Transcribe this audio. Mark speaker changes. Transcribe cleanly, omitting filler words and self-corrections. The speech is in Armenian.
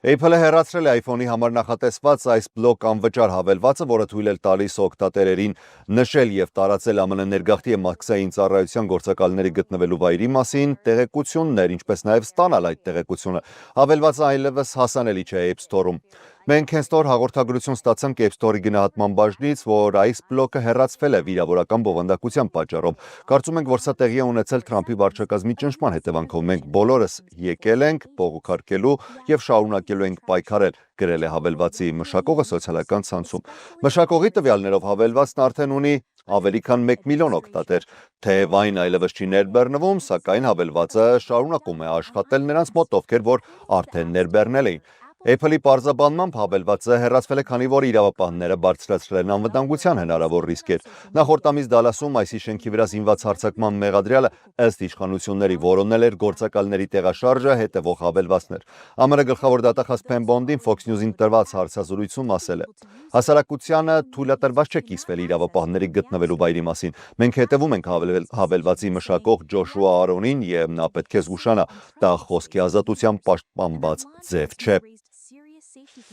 Speaker 1: Apple-ը հեռացրել է iPhone-ի համար նախատեսված այս բլոկ անվճար հավելվածը, որը թույլ է տալիս օգտատերերին նշել եւ տարածել ԱՄՆ ներգաղթի եւ մաքսային ծառայության գործակալների գտնվելու վայրի մասին տեղեկություններ, ինչպես նաեւ ստանալ այդ տեղեկությունը։ Հավելվածը այլևս հասանելի չէ App Store-ում։ Մենք Store հաղորդագրություն ստացանք App Store-ի գնահատման բաժնից, որ այս բլոկը հեռացվել է վիրավորական բովանդակության պատճառով։ Կարծում ենք, որ սա տեղի է ունեցել Թրամփի վարչակազմի ճնշման հետևանքով։ Մենք բոլորս եկել ենք բողոքարկելու եւ շարունակելու ենք պայքարել, գրել է հավելվածի մշակողը սոցիալական ցանցում։ Մշակողի տվյալներով հավելվածն արդեն ունի ավելի քան 1 միլիոն օգտատեր, թեև այն այլևս չի ներբեռնվում, սակայն հավելվածը շարունակում է աշխատել նրանց մոտ, ովքեր որ արդեն ներբեռնել էին։ Apple-ի պարզաբանմամբ հավելվածը հեռացվել է, քանի որ իրավապահները բարձրացրել են անվտանգության հնարավոր ռիսկեր։ Նախորդ ամիս Դալասում այսի շենքի վրա զինված հարձակման մեղադրյալը ըստ իշխանությունների որոնել էր գործակալների տեղաշարժը հետևող հավելվածներ։ ԱՄՆ գլխավոր դատախազ Փեն Բոնդին Fox News-ին տրված հարցազրույցում ասել է. Հասարակությանը թույլատրված չէ կիսվել իրավապահների գտնվելու վայրի մասին։ Մենք հետևում ենք հավելվածի մշակող Ջոշուա Արոնին եւ նա պետք է զգուշանա, դա խոսքի ազատության պաշտպանված ձև չէ։